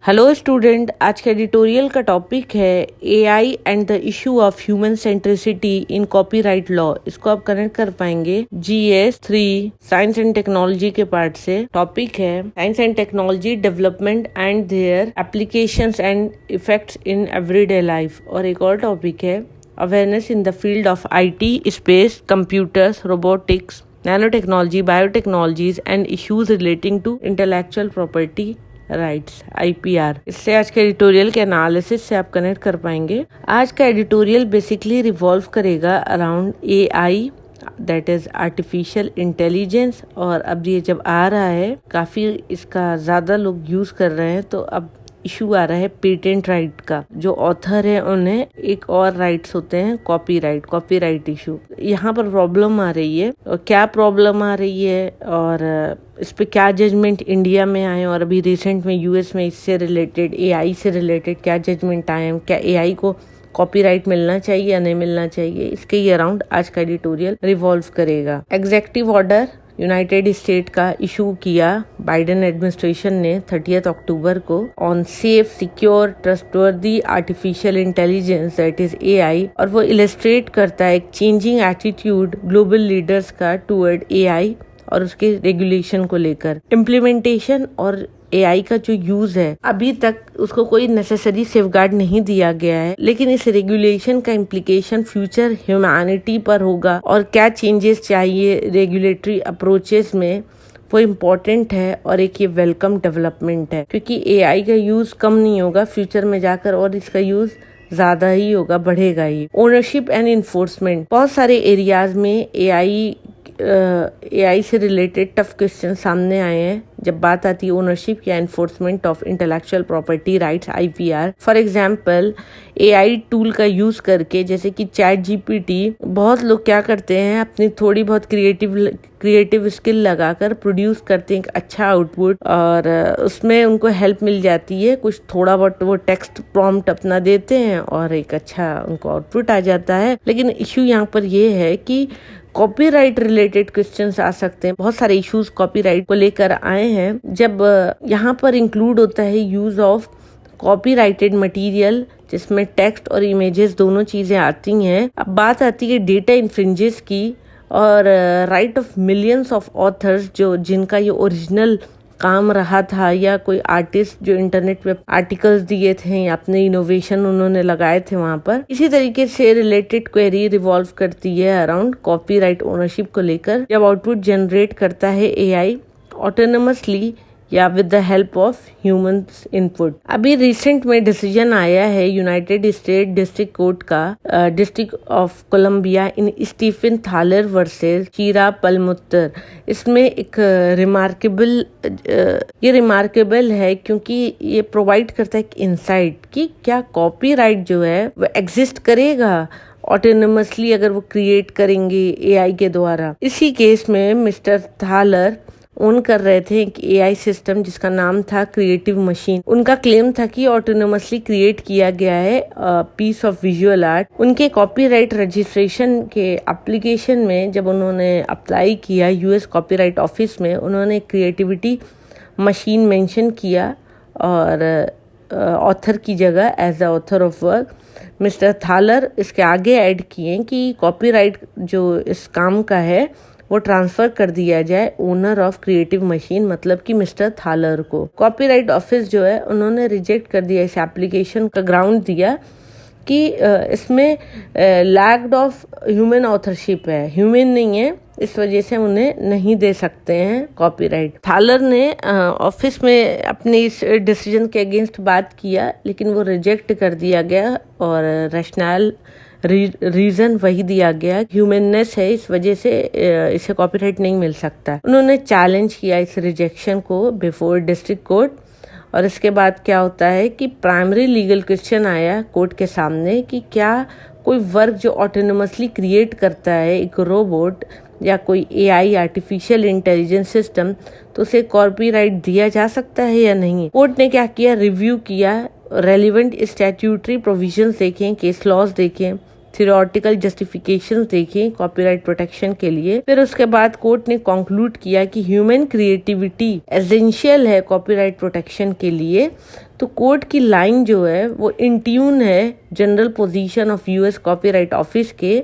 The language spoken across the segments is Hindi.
हेलो स्टूडेंट, आज का एडिटोरियल का टॉपिक है AI and the issue of human centricity in copyright law. इसको आप कनेक्ट कर पाएंगे जीएस 3 साइंस एंड टेक्नोलॉजी के पार्ट से। टॉपिक है science and technology development and their applications and effects in everyday life. और एक और टॉपिक है awareness in the field of IT, space, computers, robotics, nanotechnology, biotechnologies and issues relating to intellectual property rights IPR। इससे आज के एडिटोरियल के एनालिसिस से आप कनेक्ट कर पाएंगे। आज का एडिटोरियल बेसिकली रिवॉल्व करेगा around AI, that is artificial intelligence. और अब ये जब आ रहा है, काफी इसका ज्यादा लोग यूज कर रहे हैं, तो अब इशू आ रहा है पेटेंट राइट का। जो ऑथर है उन्हें एक और राइट्स होते हैं कॉपीराइट इशू। यहाँ पर प्रॉब्लम आ रही है, और क्या प्रॉब्लम आ रही है और इस पे क्या जजमेंट इंडिया में आए, और अभी रिसेंट में यूएस में इससे रिलेटेड, AI से रिलेटेड क्या जजमेंट आए हैं, क्या AI को कॉपीराइट मिलना चाहिए या नहीं मिलना चाहिए, इसके ही अराउंड आज का एडिटोरियल रिवॉल्व करेगा। एग्जीक्यूटिव ऑर्डर यूनाइटेड स्टेट का इशू किया बाइडेन एडमिनिस्ट्रेशन ने 30 अक्टूबर को on safe, secure, trustworthy artificial intelligence that is AI, और वो इलस्ट्रेट करता है एक चेंजिंग एटीट्यूड ग्लोबल लीडर्स का टुवर्ड AI और उसके रेगुलेशन को लेकर। इम्प्लीमेंटेशन और AI का जो यूज है, अभी तक उसको कोई नेसेसरी सेफगार्ड नहीं दिया गया है, लेकिन इस रेगुलेशन का इम्प्लीकेशन फ्यूचर ह्यूमैनिटी पर होगा, और क्या चेंजेस चाहिए रेगुलेटरी अप्रोचेस में, वो इम्पोर्टेंट है और एक ये वेलकम डेवलपमेंट है। क्योंकि AI का यूज कम नहीं होगा फ्यूचर में जाकर, और इसका यूज ज्यादा ही होगा, बढ़ेगा ही। ओनरशिप एंड इन्फोर्समेंट, बहुत सारे एरियाज में AI से रिलेटेड टफ क्वेश्चन सामने आए हैं जब बात आती है ओनरशिप या enforcement of intellectual property rights IPR। For example AI tool का यूज करके, जैसे कि ChatGPT, बहुत लोग क्या करते हैं, अपनी थोड़ी बहुत क्रिएटिव स्किल लगाकर प्रोड्यूस करते हैं एक अच्छा आउटपुट, और उसमें उनको हेल्प मिल जाती है, कुछ थोड़ा बहुत वो टेक्स्ट प्रॉम्प्ट अपना देते हैं और एक अच्छा उनको आउटपुट आ जाता है। लेकिन इश्यू यहाँ पर ये है कि कॉपीराइट रिलेटेड क्वेश्चंस आ सकते हैं। बहुत सारे इश्यूज कॉपीराइट को लेकर आए हैं, जब यहाँ पर इंक्लूड होता है यूज ऑफ कॉपीराइटेड मटेरियल, जिसमें टेक्स्ट और इमेजेस दोनों चीजें आती हैं। अब बात आती है डेटा इन्फ्रिंजेस की, और right of millions of authors जिनका ये ओरिजिनल काम रहा था, या कोई आर्टिस्ट जो इंटरनेट पे आर्टिकल्स दिए थे या अपने इनोवेशन उन्होंने लगाए थे वहां पर। इसी तरीके से रिलेटेड क्वेरी रिवॉल्व करती है अराउंड कॉपीराइट ओनरशिप को लेकर। जब आउटपुट जनरेट करता है AI ऑटोनोमसली या with the help of humans input. अभी रिसेंट में डिसीजन आया है यूनाइटेड स्टेट डिस्ट्रिक्ट कोर्ट का, District of Columbia in Stephen Thaler versus Shira Perlmutter. इसमें एक रिमार्केबल है, क्योंकि ये प्रोवाइड करता है एक इंसाइट कि क्या कॉपीराइट जो है वो एग्जिस्ट करेगा ऑटोनोमसली अगर वो क्रिएट करेंगे AI के द्वारा। इसी केस में मिस्टर थालर ओन कर रहे थे एक AI सिस्टम जिसका नाम था क्रिएटिव मशीन। उनका क्लेम था कि ऑटोनोमसली क्रिएट किया गया है पीस ऑफ विजुअल आर्ट। उनके कॉपीराइट रजिस्ट्रेशन के एप्लीकेशन में जब उन्होंने अप्लाई किया US कॉपीराइट ऑफिस में, उन्होंने क्रिएटिविटी मशीन मेंशन किया, और ऑथर की जगह as a author of work. Mister Thaler इसके आगे ऐड किए कि कॉपीराइट जो इस काम का है वो ट्रांसफर कर दिया जाए ओनर ऑफ क्रिएटिव मशीन, मतलब कि मिस्टर थालर को। कॉपीराइट ऑफिस जो है उन्होंने रिजेक्ट कर दिया इस एप्लीकेशन का, ग्राउंड दिया कि इसमें लैक्ड ऑफ ह्यूमन ऑथरशिप है, ह्यूमन नहीं है, इस वजह से उन्हें नहीं दे सकते हैं कॉपीराइट। थालर ने ऑफिस में अपने इस डिसीजन के अगेंस्ट बात किया, लेकिन वो रिजेक्ट कर दिया गया, और रैशनल रीजन वही दिया गया, ह्यूमननेस है, इस वजह से इसे कॉपीराइट नहीं मिल सकता। उन्होंने चैलेंज किया इस रिजेक्शन को बिफोर डिस्ट्रिक्ट कोर्ट, और इसके बाद क्या होता है कि प्राइमरी लीगल क्वेश्चन आया कोर्ट के सामने कि क्या कोई वर्क जो ऑटोनोमसली क्रिएट करता है, एक रोबोट या कोई AI आर्टिफिशियल इंटेलिजेंस सिस्टम, तो उसे कॉपीराइट दिया जा सकता है या नहीं। कोर्ट ने क्या किया, रिव्यू किया, रेलिवेंट स्टैट्यूटरी प्रोविजंस देखें, केस लॉज देखें, थियोरेटिकल जस्टिफिकेशंस देखें कॉपीराइट प्रोटेक्शन के लिए। फिर उसके बाद कोर्ट ने कंक्लूड किया कि ह्यूमन क्रिएटिविटी एसेंशियल है कॉपीराइट प्रोटेक्शन के लिए, तो कोर्ट की लाइन जो है वो इन ट्यून है general position of US copyright office के।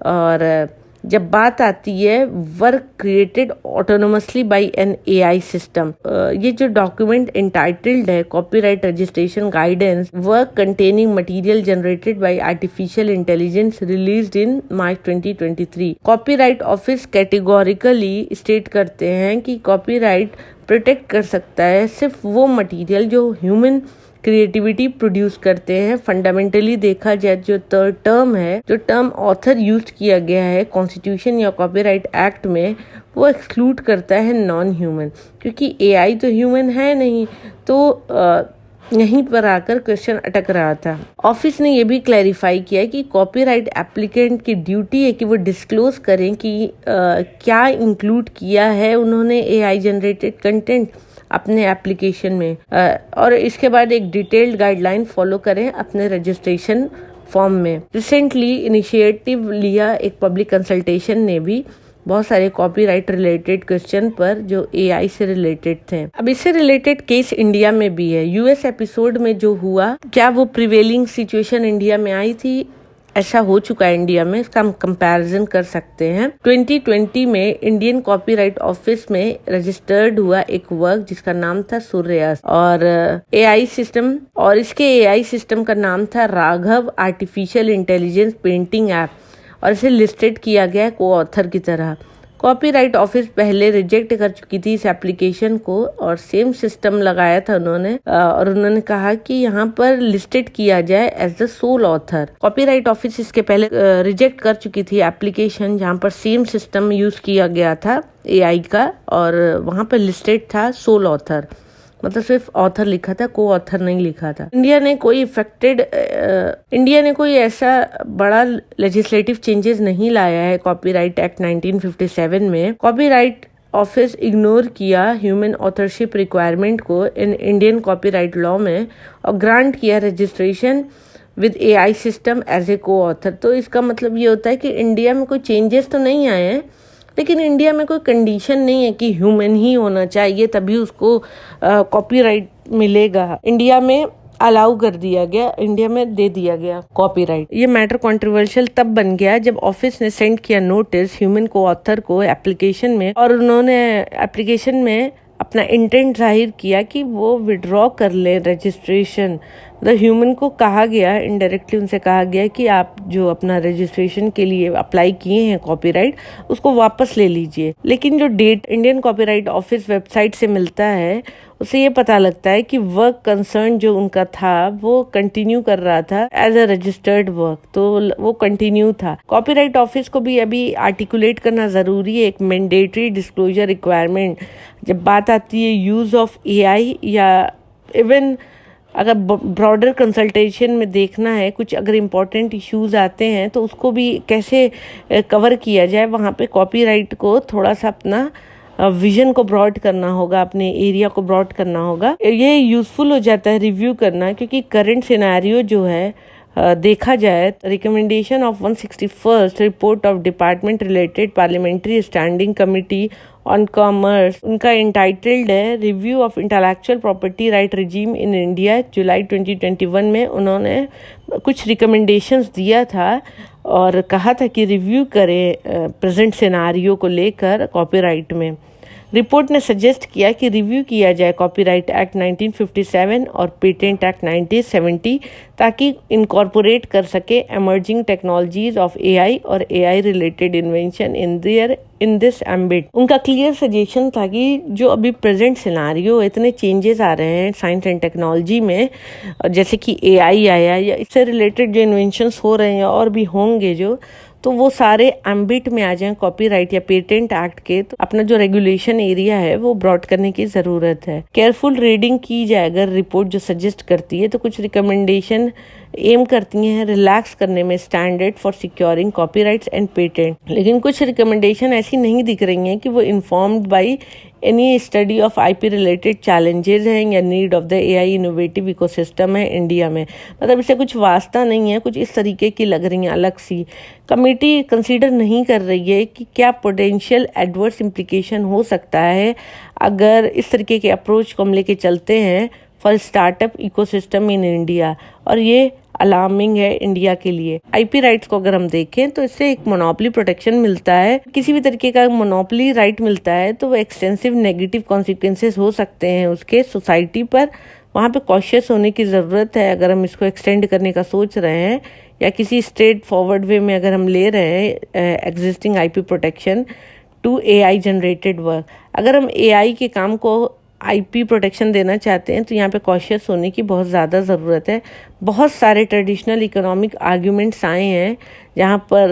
और जब बात आती है work created autonomously by an AI system, ये जो डॉक्यूमेंट एंटाइटल्ड है copyright registration guidance work containing material generated by artificial intelligence released in March 2023। Copyright office categorically state करते हैं कि कॉपीराइट प्रोटेक्ट कर सकता है सिर्फ वो मटेरियल जो ह्यूमन क्रिएटिविटी प्रोड्यूस करते हैं। फंडामेंटली देखा जाए जो टर्म है, जो टर्म ऑथर यूज किया गया है कॉन्स्टिट्यूशन या कॉपीराइट एक्ट में, वो एक्सक्लूड करता है नॉन ह्यूमन, क्योंकि एआई तो ह्यूमन है नहीं। तो यहीं पर आकर क्वेश्चन अटक रहा था। ऑफिस ने ये भी क्लैरिफाई किया कि कॉपीराइट एप्लीकेंट की ड्यूटी है कि वो डिस्क्लोज करें कि क्या इंक्लूड किया है उन्होंने एआई जनरेटेड कंटेंट अपने एप्लीकेशन में, और इसके बाद एक डिटेल्ड गाइडलाइन फॉलो करें अपने रजिस्ट्रेशन फॉर्म में। रिसेंटली इनिशिएटिव लिया एक पब्लिक कंसल्टेशन ने भी बहुत सारे कॉपीराइट रिलेटेड क्वेश्चन पर जो एआई से रिलेटेड थे। अब इससे रिलेटेड केस इंडिया में भी है। यूएस एपिसोड में जो हुआ, क्या वो प्रिवेलिंग सिचुएशन इंडिया में आई थी? ऐसा हो चुका है इंडिया में, इसका हम कंपैरिजन कर सकते हैं। 2020 में इंडियन कॉपीराइट ऑफिस में रजिस्टर्ड हुआ एक वर्क जिसका नाम था सूर्यास्त, और एआई सिस्टम, और इसके एआई सिस्टम का नाम था Raghav artificial intelligence painting app, और इसे लिस्टेड किया गया को ऑथर की तरह। कॉपीराइट ऑफिस पहले रिजेक्ट कर चुकी थी इस एप्लीकेशन को, और सेम सिस्टम लगाया था उन्होंने, और उन्होंने कहा कि यहाँ पर लिस्टेड किया जाए as the sole author. Copyright office इसके पहले रिजेक्ट कर चुकी थी एप्लीकेशन जहाँ पर सेम सिस्टम यूज किया गया था एआई का, और वहाँ पर लिस्टेड था सोल ऑथर, मतलब सिर्फ ऑथर लिखा था, को ऑथर नहीं लिखा था। इंडिया ने कोई ऐसा बड़ा लेजिस्लेटिव चेंजेस नहीं लाया है कॉपीराइट एक्ट 1957 में। कॉपीराइट ऑफिस इग्नोर किया ह्यूमन ऑथरशिप रिक्वायरमेंट को इन इंडियन कॉपीराइट लॉ में, और ग्रांट किया registration with AI system as a coauthor. तो इसका मतलब ये होता है कि इंडिया में कोई चेंजेस तो नहीं आए हैं, लेकिन इंडिया में कोई कंडीशन नहीं है कि ह्यूमन ही होना चाहिए तभी उसको कॉपीराइट मिलेगा। इंडिया में अलाउ कर दिया गया, इंडिया में दे दिया गया कॉपीराइट। ये मैटर कंट्रोवर्शियल तब बन गया जब ऑफिस ने सेंड किया नोटिस ह्यूमन को ऑथर को एप्लीकेशन में, और उन्होंने एप्लीकेशन में अपना इंटेंट जाहिर किया कि वो विड्रॉ कर ले रजिस्ट्रेशन। मतलब ह्यूमन को कहा गया, इनडायरेक्टली उनसे कहा गया कि आप जो अपना रजिस्ट्रेशन के लिए अप्लाई किए हैं कॉपीराइट, उसको वापस ले लीजिए। लेकिन जो date Indian copyright office website से मिलता है उससे ये पता लगता है कि वर्क कंसर्न जो उनका था वो कंटिन्यू कर रहा था एज अ रजिस्टर्ड वर्क, तो वो कंटिन्यू था। कॉपीराइट ऑफिस को भी अभी आर्टिकुलेट करना जरूरी है एक मैंडेटरी डिस्क्लोजर रिक्वायरमेंट जब बात आती है यूज ऑफ एआई, या इवन अगर ब्रॉडर कंसल्टेशन में देखना है कुछ अगर इम्पोर्टेंट इश्यूज आते हैं तो उसको भी कैसे कवर किया जाए, वहाँ पे कॉपीराइट को थोड़ा सा अपना विजन को ब्रॉड करना होगा, अपने एरिया को ब्रॉड करना होगा। ये यूजफुल हो जाता है रिव्यू करना, क्योंकि करंट सिनेरियो जो है देखा जाए, recommendation of 161st report of department related parliamentary standing committee on commerce, उनका इंटाइटल्ड है review of intellectual property right regime in India. जुलाई 2021 में उन्होंने कुछ रिकमेंडेशंस दिया था और कहा था कि रिव्यू करें प्रेजेंट सिनेरियो को लेकर कॉपीराइट में। रिपोर्ट ने सजेस्ट किया कि रिव्यू किया जाए कॉपीराइट एक्ट 1957 और पेटेंट एक्ट 1970 ताकि इनकॉर्पोरेट कर सके एमर्जिंग टेक्नोलॉजीज ऑफ एआई और AI related invention in this ambit. उनका क्लियर सजेशन था कि जो अभी प्रेजेंट सिनेरियो इतने चेंजेस आ रहे हैं साइंस एंड टेक्नोलॉजी में, जैसे कि एआई आया या इससे रिलेटेड जो इन्वेंशंस हो रहे हैं और भी होंगे जो, तो वो सारे एम्बिट में आ जाएं कॉपीराइट या पेटेंट एक्ट के। तो अपना जो रेगुलेशन एरिया है वो ब्रॉड करने की जरूरत है। केयरफुल रीडिंग की जाए अगर रिपोर्ट जो सजेस्ट करती है, तो कुछ रिकमेंडेशन एम करती हैं रिलैक्स करने में standard for securing copyrights and patent, लेकिन कुछ रिकमेंडेशन ऐसी नहीं दिख रही हैं कि वो informed by any study of IP related challenges हैं या need of the AI innovative ecosystem है इंडिया में। मतलब इससे कुछ वास्ता नहीं है, कुछ इस तरीके की लग रही हैं अलग सी। कमेटी कंसीडर नहीं कर रही है कि क्या पोटेंशियल एडवर्स इम्प्लीकेशन हो सकता है अगर इस तरीके के अप्रोच को हम लेके चलते हैं for startup ecosystem in India, और ये अलार्मिंग है इंडिया के लिए। आईपी राइट्स को अगर हम देखें तो इससे एक मोनोपोली प्रोटेक्शन मिलता है। किसी भी तरीके का मोनोपोली राइट मिलता है तो वो एक्सटेंसिव नेगेटिव कॉन्सिक्वेंसेस हो सकते हैं उसके सोसाइटी पर। वहाँ पे कॉशियस होने की ज़रूरत है अगर हम इसको एक्सटेंड करने का सोच रहे हैं, या किसी स्ट्रेट फॉरवर्ड वे में अगर हम ले रहे हैं existing IP protection to AI generated work. अगर हम एआई के काम को आईपी प्रोटेक्शन देना चाहते हैं तो यहाँ पे कॉशियस होने की बहुत ज़्यादा ज़रूरत है। बहुत सारे ट्रेडिशनल इकोनॉमिक आर्ग्यूमेंट्स आए हैं जहाँ पर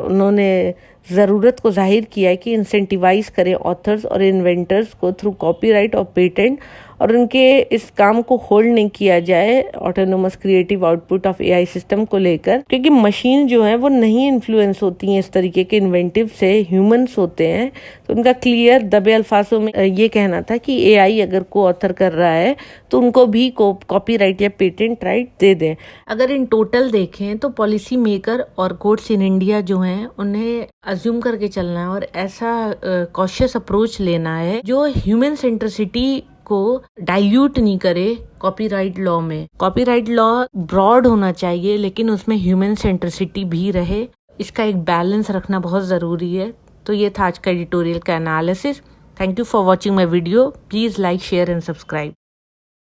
उन्होंने ज़रूरत को जाहिर किया है कि इंसेंटिवाइज करें ऑथर्स और इन्वेंटर्स को थ्रू कॉपीराइट और पेटेंट, और उनके इस काम को होल्ड नहीं किया जाए autonomous creative output of AI system को लेकर, क्योंकि मशीन जो है वो नहीं इन्फ्लुएंस होती हैं इस तरीके के इन्वेंटिव से, ह्यूमंस होते हैं। तो उनका क्लियर दबे अल्फाजों में ये कहना था कि एआई अगर को ऑथर कर रहा है तो उनको भी कॉपीराइट या पेटेंट राइट दे दें। अगर इन टोटल देखें तो पॉलिसी मेकर और कोर्ट्स इन इंडिया जो हैं उन्हें अज्यूम करके चलना है और ऐसा कॉशियस अप्रोच लेना है जो ह्यूमन सेंट्रिसिटी को डाइल्यूट नहीं करे कॉपीराइट लॉ में। कॉपीराइट लॉ ब्रॉड होना चाहिए लेकिन उसमें ह्यूमन सेंट्रिसिटी भी रहे, इसका एक बैलेंस रखना बहुत ज़रूरी है। तो ये था आज का एडिटोरियल का analysis. Thank you for watching my video. Please like, share and subscribe.